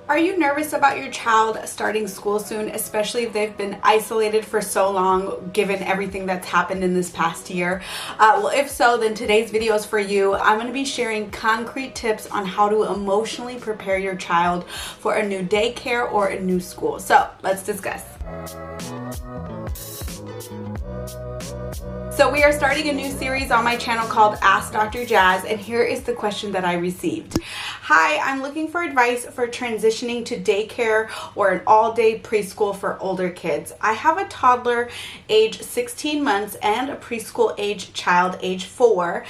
Are you nervous about your child starting school soon, especially if they've been isolated for so long, given everything that's happened in this past year? Well, if so, then today's video is for you. I'm going to be sharing concrete tips on how to emotionally prepare your child for a new daycare or a new school. So let's discuss. So we are starting a new series on my channel called Ask Dr. Jazz, and here is the question that I received. Hi, I'm looking for advice for transitioning to daycare or an all-day preschool for older kids. I have a toddler age 16 months and a preschool age child age 4.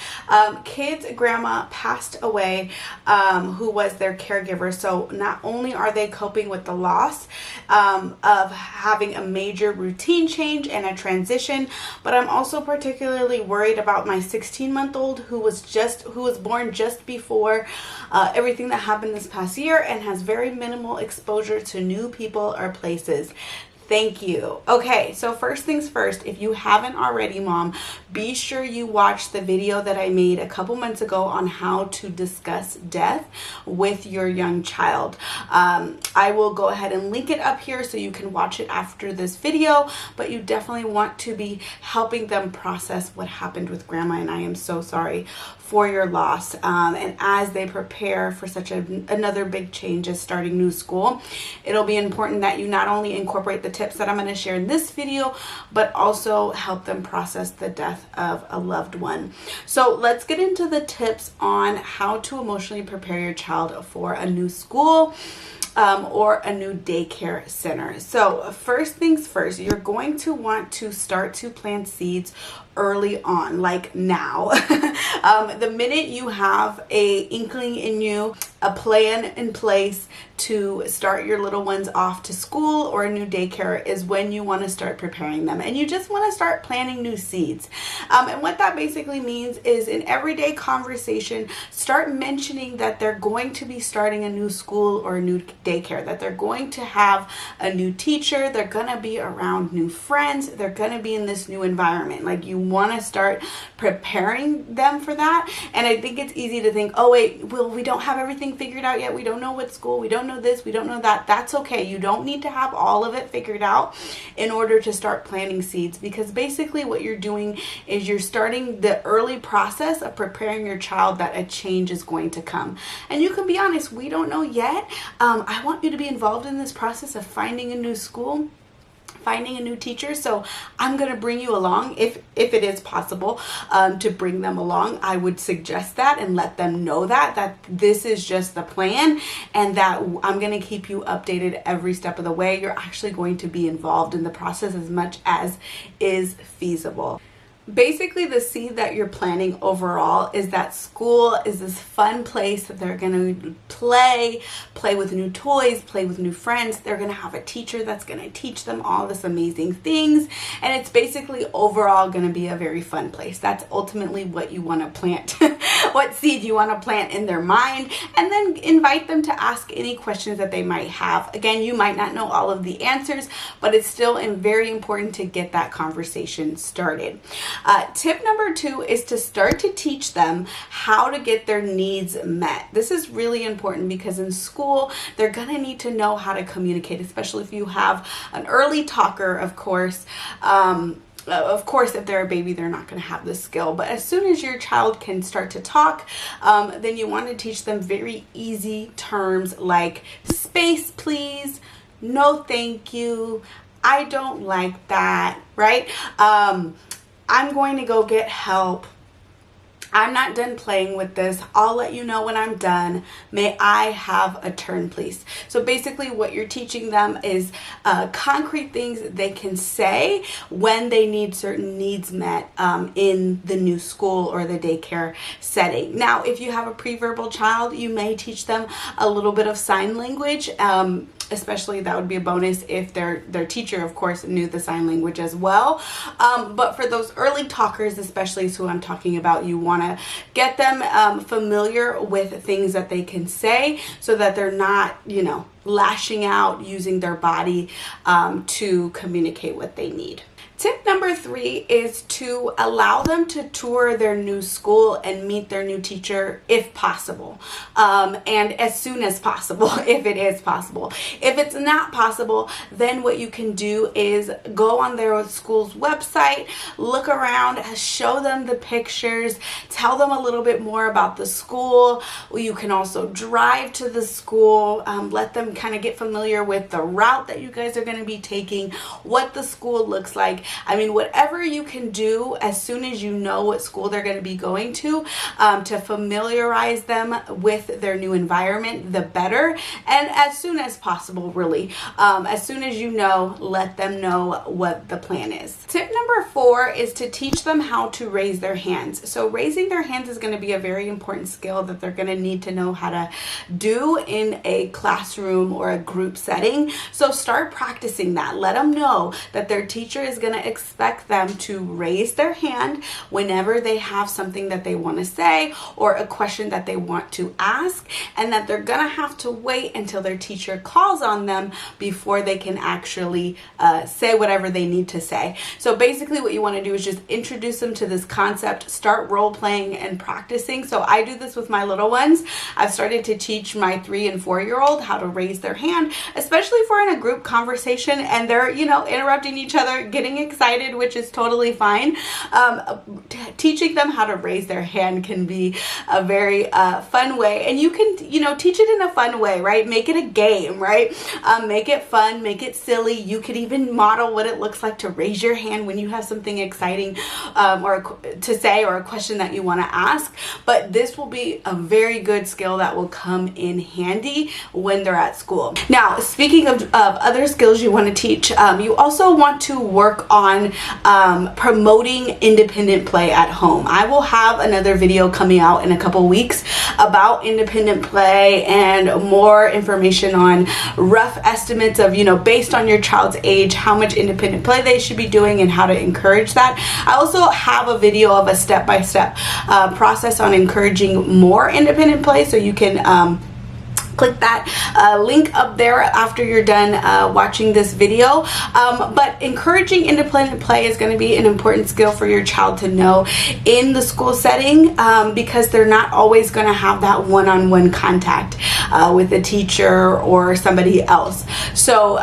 Kids' grandma passed away, who was their caregiver. So not only are they coping with the loss of having a major routine change and a transition, but I'm also particularly worried about my 16-month-old who was born just before everything that happened this past year and has very minimal exposure to new people or places. Thank you. Okay, so first things first, if you haven't already, Mom, be sure you watch the video that I made a couple months ago on how to discuss death with your young child. I will go ahead and link it up here so you can watch it after this video, but you definitely want to be helping them process what happened with Grandma, and I am so sorry for your loss. And as they prepare for such another big change as starting new school, it'll be important that you not only incorporate the tips that I'm going to share in this video, but also help them process the death of a loved one. So let's get into the tips on how to emotionally prepare your child for a new school or a new daycare center. So first things first, you're going to want to start to plant seeds early on, like now. The minute you have a inkling in you, a plan in place to start your little ones off to school or a new daycare is when you want to start preparing them, and you just want to start planting new seeds. And what that basically means is in everyday conversation, start mentioning that they're going to be starting a new school or a new daycare, that they're going to have a new teacher, they're going to be around new friends, they're going to be in this new environment. Like, you want to start preparing them for that. And I think it's easy to think, oh wait, well, we don't have everything figured out yet, we don't know what school, we don't know this, we don't know that. That's okay. You don't need to have all of it figured out in order to start planting seeds, because basically what you're doing is you're starting the early process of preparing your child that a change is going to come. And you can be honest, we don't know yet. I want you to be involved in this process of finding a new school, finding a new teacher. So I'm going to bring you along if it is possible to bring them along. I would suggest that and let them know that this is just the plan, and that I'm going to keep you updated every step of the way. You're actually going to be involved in the process as much as is feasible. Basically, the seed that you're planting overall is that school is this fun place that they're going to play with new toys, play with new friends. They're going to have a teacher that's going to teach them all this amazing things. And it's basically overall going to be a very fun place. That's ultimately what you want to plant, what seed you want to plant in their mind, and then invite them to ask any questions that they might have. Again, you might not know all of the answers, but it's still very important to get that conversation started. Tip number 2 is to start to teach them how to get their needs met. This is really important because in school, they're going to need to know how to communicate, especially if you have an early talker, of course. If they're a baby, they're not going to have this skill. But as soon as your child can start to talk, then you want to teach them very easy terms like space, please, no, thank you, I don't like that, right? I'm going to go get help. I'm not done playing with this. I'll let you know when I'm done. May I have a turn, please? So basically what you're teaching them is concrete things that they can say when they need certain needs met in the new school or the daycare setting. Now, if you have a pre-verbal child, you may teach them a little bit of sign language. Especially that would be a bonus if their teacher, of course, knew the sign language as well. But for those early talkers, especially is who I'm talking about, you want to get them familiar with things that they can say so that they're not, lashing out, using their body to communicate what they need. Tip number 3 is to allow them to tour their new school and meet their new teacher if possible, and as soon as possible, if it is possible. If it's not possible, then what you can do is go on their school's website, look around, show them the pictures, tell them a little bit more about the school. You can also drive to the school, let them kind of get familiar with the route that you guys are going to be taking, what the school looks like. I mean, whatever you can do as soon as you know what school they're going to be going to familiarize them with their new environment, the better. And as soon as possible, really. As soon as you know, let them know what the plan is. Tip number 4 is to teach them how to raise their hands. So raising their hands is going to be a very important skill that they're going to need to know how to do in a classroom or a group setting. So start practicing that. Let them know that their teacher is going to expect them to raise their hand whenever they have something that they want to say or a question that they want to ask, and that they're going to have to wait until their teacher calls on them before they can actually say whatever they need to say. So basically what you want to do is just introduce them to this concept, start role playing and practicing. So I do this with my little ones. I've started to teach my 3 and 4-year-old how to raise their hand, especially if we're in a group conversation and they're, interrupting each other, getting excited, which is totally fine. Teaching them how to raise their hand can be a very fun way, and you can, teach it in a fun way, right? Make it a game, right? Make it fun, make it silly. You could even model what it looks like to raise your hand when you have something exciting or to say, or a question that you want to ask. But this will be a very good skill that will come in handy when they're at school. Now, speaking of other skills you want to teach, you also want to work on promoting independent play at home. I will have another video coming out in a couple weeks about independent play and more information on rough estimates of, based on your child's age, how much independent play they should be doing and how to encourage that. I also have a video of a step-by-step process on encouraging more independent play, so you can click that link up there after you're done watching this video. But encouraging independent play is going to be an important skill for your child to know in the school setting, because they're not always going to have that one-on-one contact with a teacher or somebody else. So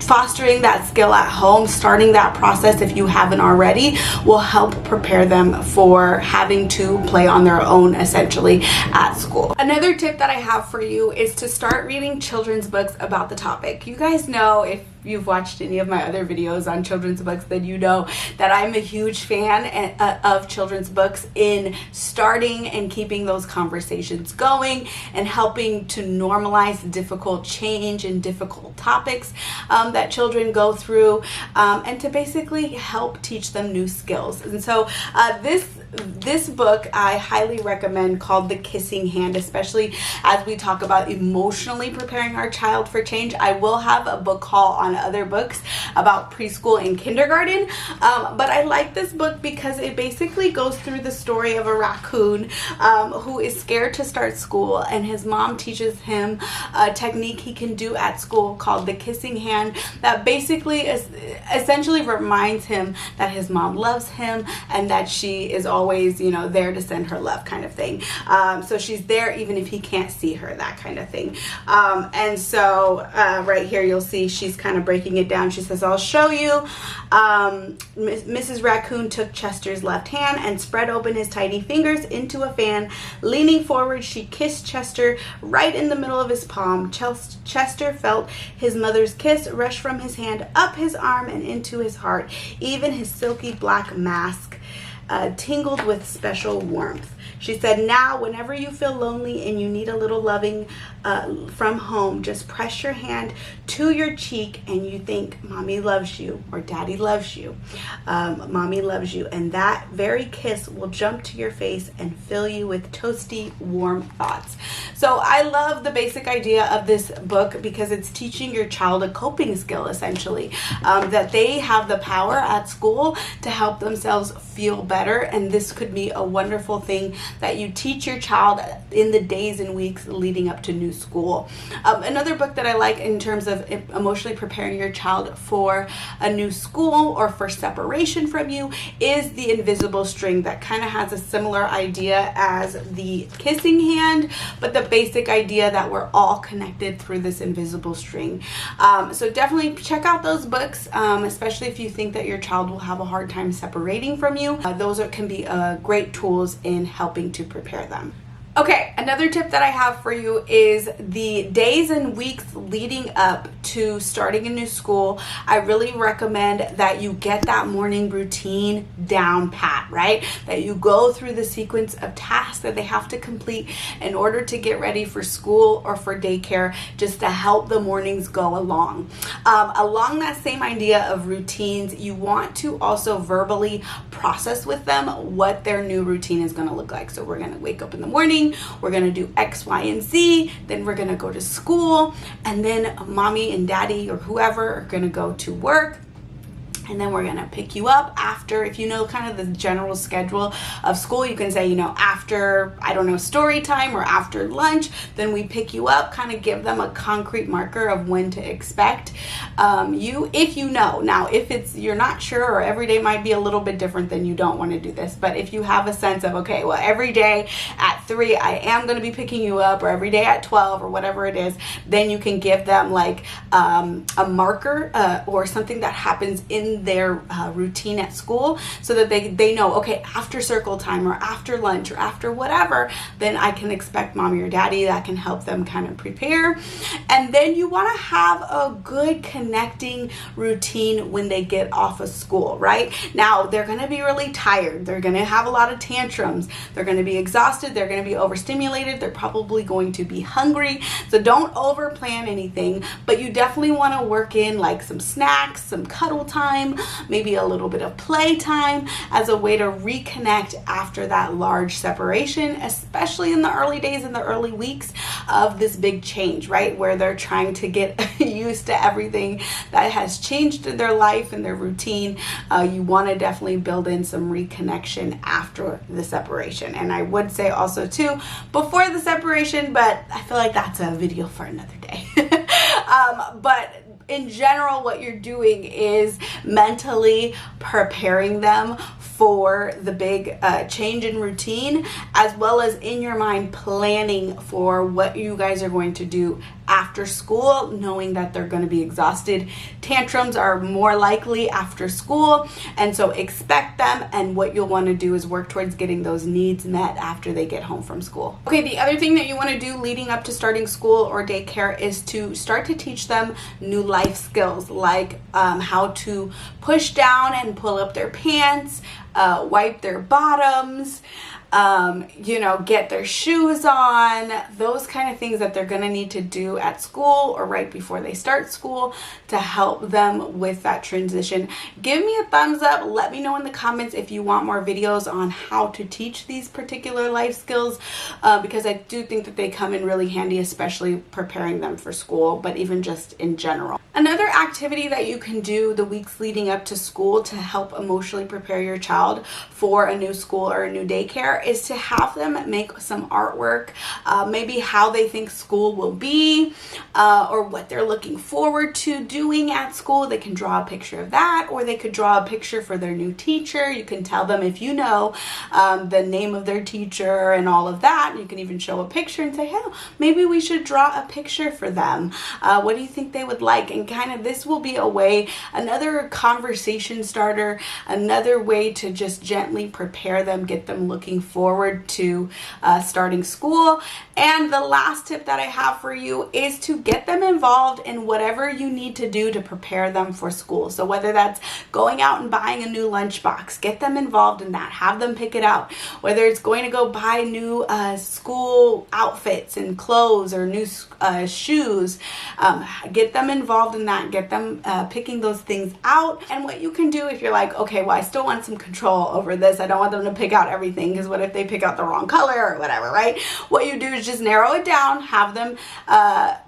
fostering that skill at home, starting that process if you haven't already, will help prepare them for having to play on their own essentially at school. Another tip that I have for you is to start reading children's books about the topic. You guys know, if you've watched any of my other videos on children's books, then you know that I'm a huge fan of children's books in starting and keeping those conversations going and helping to normalize difficult change and difficult topics that children go through, and to basically help teach them new skills. And so this book I highly recommend, called The Kissing Hand, especially as we talk about emotionally preparing our child for change. I will have a book haul on other books about preschool and kindergarten, but I like this book because it basically goes through the story of a raccoon who is scared to start school, and his mom teaches him a technique he can do at school called the kissing hand, that basically essentially reminds him that his mom loves him and that she is always, there to send her love, kind of thing. So she's there even if he can't see her, that kind of thing. And so right here you'll see she's kind of breaking it down. She says, "I'll show you." Mrs. Raccoon took Chester's left hand and spread open his tiny fingers into a fan. Leaning forward, she kissed Chester right in the middle of his palm. Chester felt his mother's kiss rush from his hand up his arm and into his heart. Even his silky black mask tingled with special warmth. She said, "Now, whenever you feel lonely and you need a little loving from home, just press your hand to your cheek and you think, Mommy loves you, or Daddy loves you. Mommy loves you. And that very kiss will jump to your face and fill you with toasty, warm thoughts." So I love the basic idea of this book because it's teaching your child a coping skill, essentially, that they have the power at school to help themselves feel better better, and this could be a wonderful thing that you teach your child in the days and weeks leading up to new school. Another book that I like in terms of emotionally preparing your child for a new school or for separation from you is The Invisible String, that kind of has a similar idea as the kissing hand, but the basic idea that we're all connected through this invisible string. So definitely check out those books, especially if you think that your child will have a hard time separating from you. Those can be great tools in helping to prepare them. Okay, another tip that I have for you is the days and weeks leading up to starting a new school. I really recommend that you get that morning routine down pat, right? That you go through the sequence of tasks that they have to complete in order to get ready for school or for daycare, just to help the mornings go along. Along that same idea of routines, you want to also verbally process with them what their new routine is going to look like. So we're going to wake up in the morning, we're going to do X, Y, and Z, then we're going to go to school, and then mommy and daddy or whoever are going to go to work. And then we're going to pick you up after, if you know kind of the general schedule of school, you can say, you know, after, I don't know, story time or after lunch, then we pick you up, kind of give them a concrete marker of when to expect if you know. Now, if you're not sure, or every day might be a little bit different, then you don't want to do this. But if you have a sense of, okay, well, every day at 3, I am going to be picking you up, or every day at 12, or whatever it is, then you can give them like a marker or something that happens in their routine at school, so that they know, okay, after circle time or after lunch or after whatever, then I can expect mommy or daddy. That can help them kind of prepare. And then you want to have a good connecting routine when they get off of school, right? Now, they're going to be really tired. They're going to have a lot of tantrums. They're going to be exhausted. They're going to be overstimulated. They're probably going to be hungry. So don't over plan anything, but you definitely want to work in like some snacks, some cuddle time, maybe a little bit of playtime as a way to reconnect after that large separation, especially in the early days and the early weeks of this big change, right? Where they're trying to get used to everything that has changed in their life and their routine. You want to definitely build in some reconnection after the separation. And I would say also too, before the separation, but I feel like that's a video for another day. But in general, what you're doing is mentally preparing them for the big change in routine, as well as in your mind planning for what you guys are going to do after school, knowing that they're going to be exhausted. Tantrums are more likely after school, and so expect them, and what you'll want to do is work towards getting those needs met after they get home from school. Okay, the other thing that you want to do leading up to starting school or daycare is to start to teach them new life skills, like how to push down and pull up their pants, wipe their bottoms, get their shoes on, those kind of things that they're going to need to do at school or right before they start school to help them with that transition. Give me a thumbs up. Let me know in the comments if you want more videos on how to teach these particular life skills, because I do think that they come in really handy, especially preparing them for school, but even just in general. Another activity that you can do the weeks leading up to school to help emotionally prepare your child for a new school or a new daycare is to have them make some artwork, maybe how they think school will be, or what they're looking forward to doing at school. They can draw a picture of that, or they could draw a picture for their new teacher. You can tell them, if you know the name of their teacher and all of that. You can even show a picture and say, hey, maybe we should draw a picture for them. What do you think they would like? And kind of this will be a way, another conversation starter, another way to just gently prepare them, get them looking forward to starting school. And the last tip that I have for you is to get them involved in whatever you need to do to prepare them for school. So whether that's going out and buying a new lunchbox, get them involved in that, have them pick it out. Whether it's going to go buy new school outfits and clothes or new shoes, get them involved in that, get them picking those things out. And what you can do if you're like, okay, well, I still want some control over this, I don't want them to pick out everything, because what what if they pick out the wrong color or whatever, right? What you do is just narrow it down, have them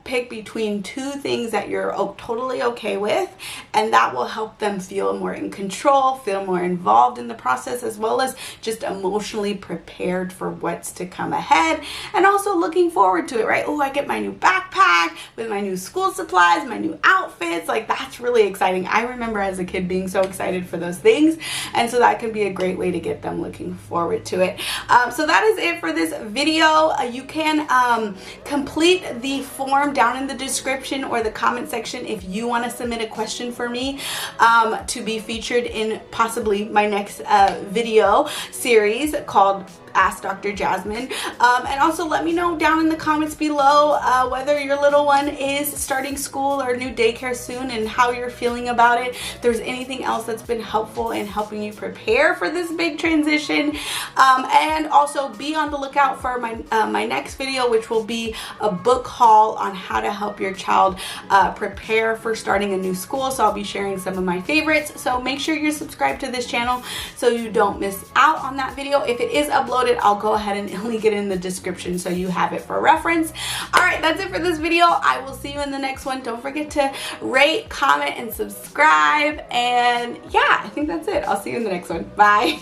pick between two things that you're totally okay with, and that will help them feel more in control, feel more involved in the process, as well as just emotionally prepared for what's to come ahead, and also looking forward to it, right? Oh, I get my new backpack with my new school supplies, my new outfits. Like, that's really exciting. I remember as a kid being so excited for those things, and so that can be a great way to get them looking forward to it. So that is it for this video. You can complete the form down in the description or the comment section if you want to submit a question for me to be featured in possibly my next video series called Ask Dr. Jasmine. And also let me know down in the comments below whether your little one is starting school or new daycare soon and how you're feeling about it. If there's anything else that's been helpful in helping you prepare for this big transition. And also be on the lookout for my next video, which will be a book haul on how to help your child prepare for starting a new school. So I'll be sharing some of my favorites. So make sure you're subscribed to this channel so you don't miss out on that video. If it is uploaded, I'll go ahead and link it in the description so you have it for reference. All right, that's it for this video. I will see you in the next one. Don't forget to rate, comment, and subscribe. And yeah, I think that's it. I'll see you in the next one. Bye.